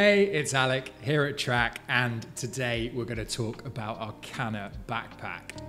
Hey, it's Alec here at Trakke, and today we're going to talk about our Canna Backpack.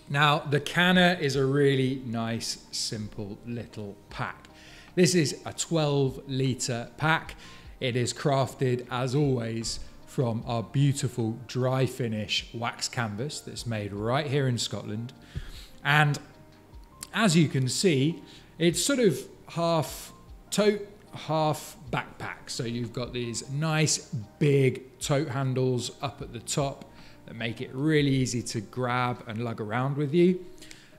Now, the Canna is a really nice, simple little pack. This is a 12-litre pack. It is crafted, as always, from our beautiful dry finish wax canvas that's made right here in Scotland. And as you can see, it's sort of half tote, half backpack. So you've got these nice big tote handles up at the top that make it really easy to grab and lug around with you.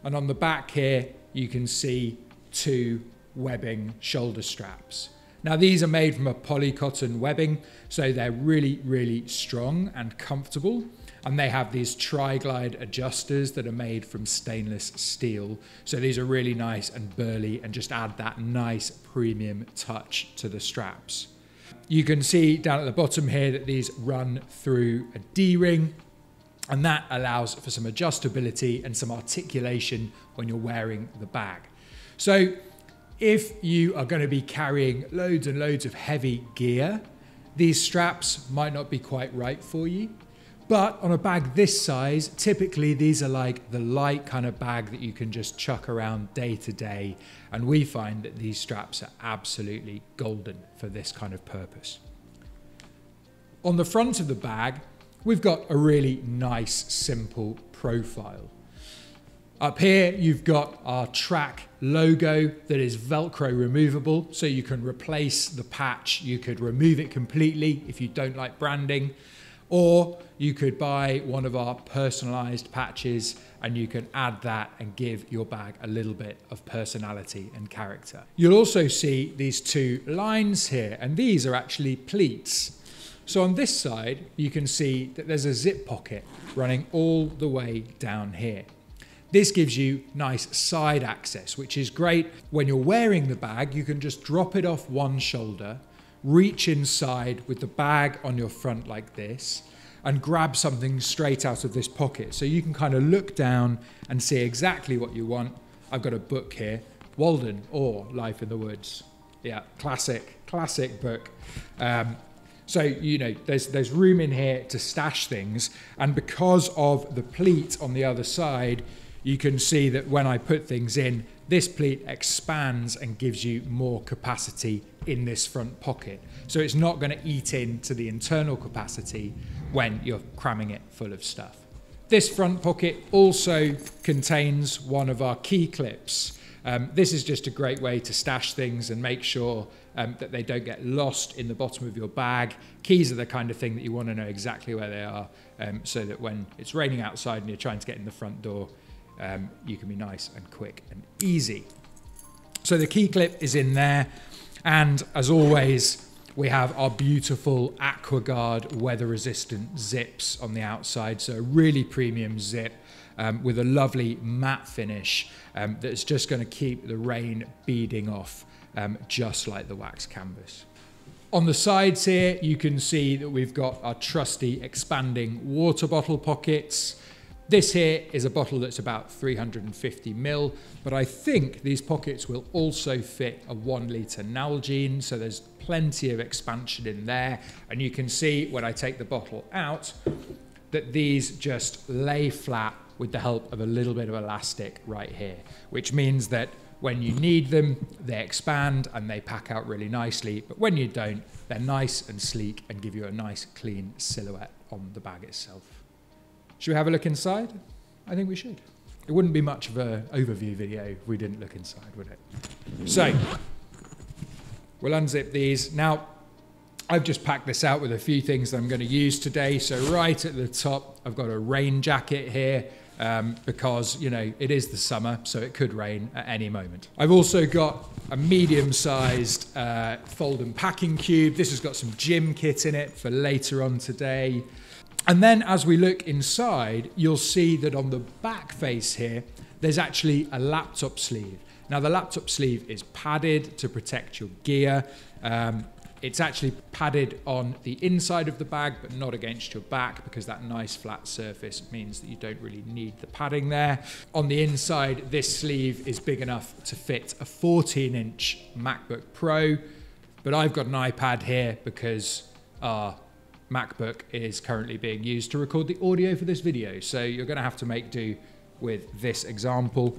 And on the back here, you can see two webbing shoulder straps. Now these are made from a polycotton webbing, so they're really, really strong and comfortable. And they have these tri-glide adjusters that are made from stainless steel. So these are really nice and burly and just add that nice premium touch to the straps. You can see down at the bottom here that these run through a D-ring, and that allows for some adjustability and some articulation when you're wearing the bag. So if you are going to be carrying loads and loads of heavy gear, these straps might not be quite right for you. But on a bag this size, typically these are like the light kind of bag that you can just chuck around day to day. And we find that these straps are absolutely golden for this kind of purpose. On the front of the bag, we've got a really nice, simple profile. Up here, you've got our Trakke logo that is Velcro removable. So you can replace the patch. You could remove it completely if you don't like branding. Or you could buy one of our personalized patches and you can add that and give your bag a little bit of personality and character. You'll also see these two lines here, and these are actually pleats. So on this side, you can see that there's a zip pocket running all the way down here. This gives you nice side access, which is great. When you're wearing the bag, you can just drop it off one shoulder, reach inside with the bag on your front like this, and grab something straight out of this pocket. So you can kind of look down and see exactly what you want. I've got a book here, Walden or Life in the Woods. Yeah, classic book. So, you know, there's room in here to stash things. And because of the pleat on the other side, you can see that when I put things in, this pleat expands and gives you more capacity in this front pocket. So it's not going to eat into the internal capacity when you're cramming it full of stuff. This front pocket also contains one of our key clips. This is just a great way to stash things and make sure that they don't get lost in the bottom of your bag. Keys are the kind of thing that you want to know exactly where they are, so that when it's raining outside and you're trying to get in the front door, you can be nice and quick and easy. So the key clip is in there, and as always, we have our beautiful AquaGuard weather-resistant zips on the outside. So a really premium zip with a lovely matte finish that's just going to keep the rain beading off, just like the wax canvas. On the sides here, you can see that we've got our trusty expanding water bottle pockets. This here is a bottle that's about 350 ml, but I think these pockets will also fit a 1 litre Nalgene, so there's plenty of expansion in there. And you can see when I take the bottle out that these just lay flat with the help of a little bit of elastic right here, which means that when you need them, they expand and they pack out really nicely. But when you don't, they're nice and sleek and give you a nice clean silhouette on the bag itself. Should we have a look inside? I think we should. It wouldn't be much of an overview video if we didn't look inside, would it? So, we'll unzip these. Now, I've just packed this out with a few things that I'm going to use today. So right at the top, I've got a rain jacket here because, you know, it is the summer, so it could rain at any moment. I've also got a medium-sized fold and packing cube. This has got some gym kit in it for later on today. And then as we look inside, you'll see that on the back face here, there's actually a laptop sleeve. Now the laptop sleeve is padded to protect your gear. It's actually padded on the inside of the bag, but not against your back, because that nice flat surface means that you don't really need the padding there. On the inside, this sleeve is big enough to fit a 14-inch MacBook Pro, but I've got an iPad here because our MacBook is currently being used to record the audio for this video. So you're going to have to make do with this example.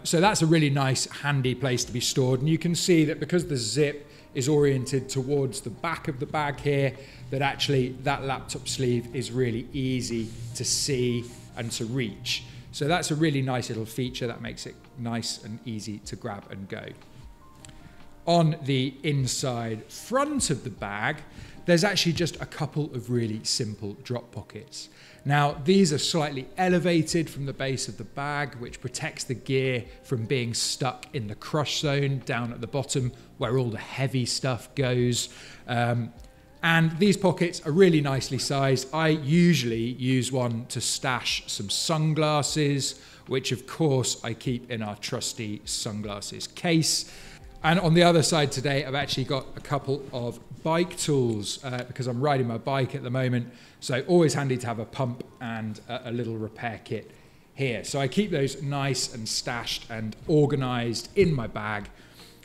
So that's a really nice, handy place to be stored. And you can see that because the zip is oriented towards the back of the bag here, that actually that laptop sleeve is really easy to see and to reach. So that's a really nice little feature that makes it nice and easy to grab and go. On the inside front of the bag, there's actually just a couple of really simple drop pockets. Now, these are slightly elevated from the base of the bag, which protects the gear from being stuck in the crush zone down at the bottom where all the heavy stuff goes. And these pockets are really nicely sized. I usually use one to stash some sunglasses, which of course I keep in our trusty sunglasses case. And on the other side today, I've actually got a couple of bike tools because I'm riding my bike at the moment. So always handy to have a pump and a little repair kit here. So I keep those nice and stashed and organized in my bag.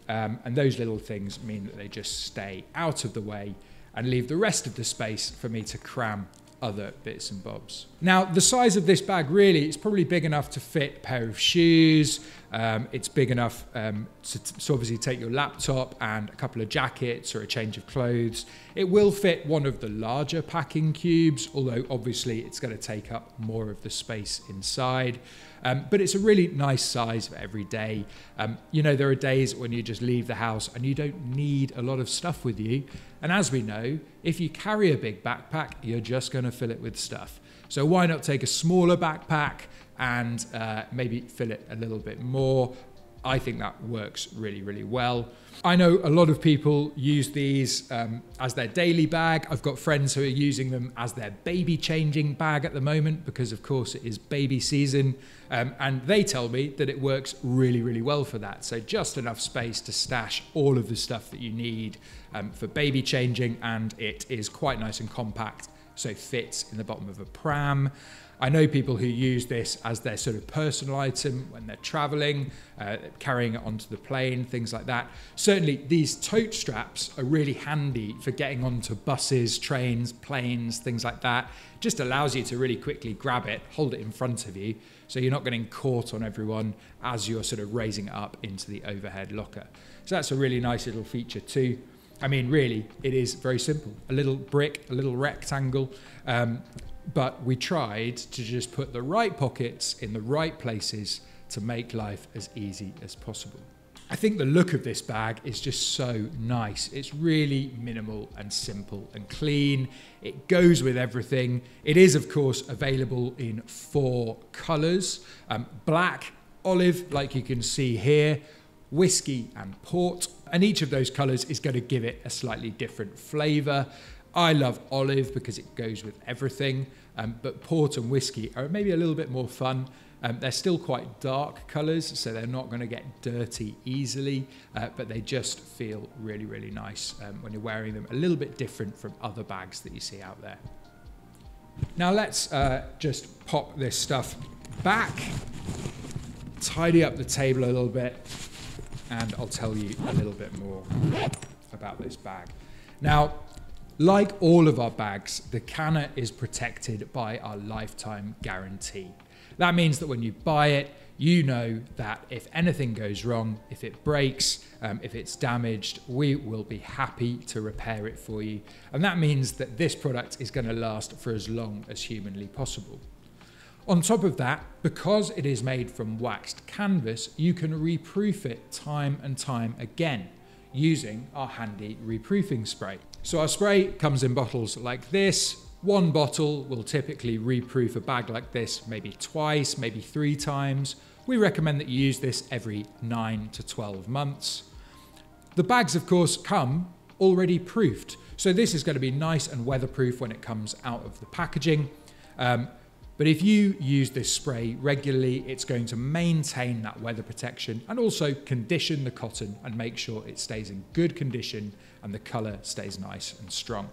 And those little things mean that they just stay out of the way and leave the rest of the space for me to cram other bits and bobs. Now, the size of this bag really is probably big enough to fit a pair of shoes. It's big enough to obviously take your laptop and a couple of jackets or a change of clothes. It will fit one of the larger packing cubes, although obviously it's going to take up more of the space inside. But it's a really nice size for every day. You know, there are days when you just leave the house and you don't need a lot of stuff with you. And as we know, if you carry a big backpack, you're just going to fill it with stuff. So why not take a smaller backpack and maybe fill it a little bit more? I think that works really, really well. I know a lot of people use these as their daily bag. I've got friends who are using them as their baby changing bag at the moment because of course it is baby season. And they tell me that it works really, really well for that. So just enough space to stash all of the stuff that you need for baby changing, and it is quite nice and compact, so it fits in the bottom of a pram. I know people who use this as their sort of personal item when they're traveling, carrying it onto the plane, things like that. Certainly these tote straps are really handy for getting onto buses, trains, planes, things like that. Just allows you to really quickly grab it, hold it in front of you, so you're not getting caught on everyone as you're sort of raising it up into the overhead locker. So that's a really nice little feature too. I mean, really, it is very simple. A little brick, a little rectangle, but we tried to just put the right pockets in the right places to make life as easy as possible. I think the look of this bag is just so nice. It's really minimal and simple and clean. It goes with everything. It is, of course, available in 4 colors: black, olive, like you can see here, whiskey and port. And each of those colors is going to give it a slightly different flavor. I love olive because it goes with everything, but port and whiskey are maybe a little bit more fun. They're still quite dark colors, so they're not going to get dirty easily, but they just feel really, really nice when you're wearing them. A little bit different from other bags that you see out there. Now let's just pop this stuff back, tidy up the table a little bit, and I'll tell you a little bit more about this bag. Now, like all of our bags, the Canna is protected by our lifetime guarantee. That means that when you buy it, you know that if anything goes wrong, if it breaks, if it's damaged, we will be happy to repair it for you. And that means that this product is going to last for as long as humanly possible. On top of that, because it is made from waxed canvas, you can reproof it time and time again using our handy reproofing spray. So our spray comes in bottles like this. One bottle will typically reproof a bag like this maybe twice, maybe 3 times. We recommend that you use this every 9 to 12 months. The bags, of course, come already proofed. So this is going to be nice and weatherproof when it comes out of the packaging. But if you use this spray regularly, it's going to maintain that weather protection and also condition the cotton and make sure it stays in good condition and the colour stays nice and strong.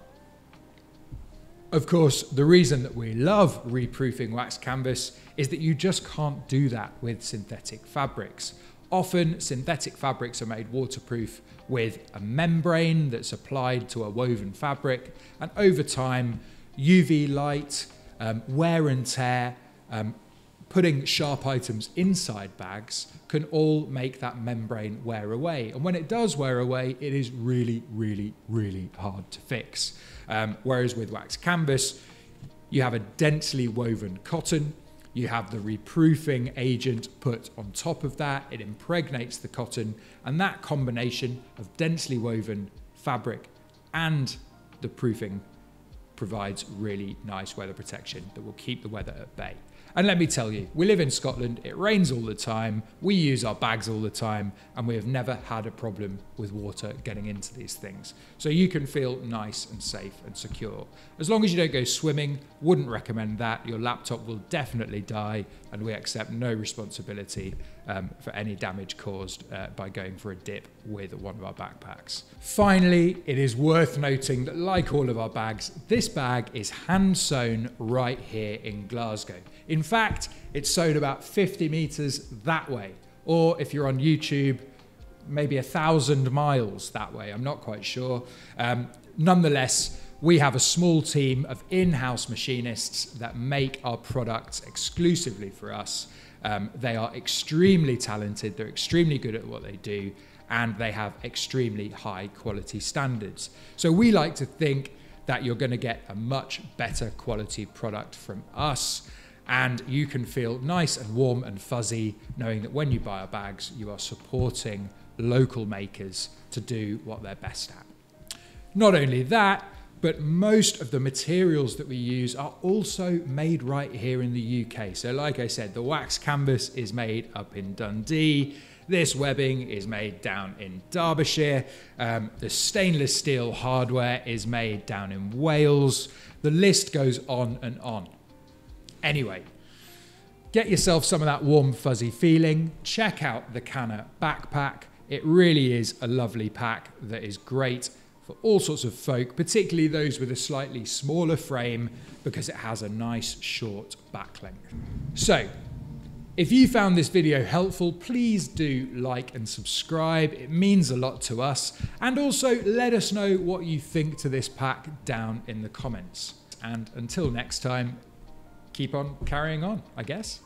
Of course, the reason that we love reproofing wax canvas is that you just can't do that with synthetic fabrics. Often synthetic fabrics are made waterproof with a membrane that's applied to a woven fabric, and over time UV light, wear and tear, putting sharp items inside bags can all make that membrane wear away. And when it does wear away, it is really, really, really hard to fix. Whereas with wax canvas, you have a densely woven cotton, you have the reproofing agent put on top of that, it impregnates the cotton, and that combination of densely woven fabric and the proofing provides really nice weather protection that will keep the weather at bay. And let me tell you, we live in Scotland, it rains all the time, we use our bags all the time, and we have never had a problem with water getting into these things. So you can feel nice and safe and secure. As long as you don't go swimming, wouldn't recommend that. Your laptop will definitely die, and we accept no responsibility for any damage caused by going for a dip with one of our backpacks. Finally, it is worth noting that like all of our bags, this bag is hand sewn right here in Glasgow. In fact, it's sewn about 50 meters that way, or if you're on YouTube, maybe 1,000 miles that way. I'm not quite sure. Nonetheless, we have a small team of in-house machinists that make our products exclusively for us. They are extremely talented, they're extremely good at what they do, and they have extremely high quality standards. So we like to think that you're going to get a much better quality product from us, and you can feel nice and warm and fuzzy knowing that when you buy our bags, you are supporting local makers to do what they're best at. Not only that, but most of the materials that we use are also made right here in the UK. So like I said, the wax canvas is made up in Dundee. This webbing is made down in Derbyshire. The stainless steel hardware is made down in Wales. The list goes on and on. Anyway, get yourself some of that warm, fuzzy feeling. Check out the Canna Backpack. It really is a lovely pack that is great for all sorts of folk, particularly those with a slightly smaller frame, because it has a nice short back length. So, if you found this video helpful, please do like and subscribe. It means a lot to us. And also let us know what you think to this pack down in the comments. And until next time, keep on carrying on, I guess.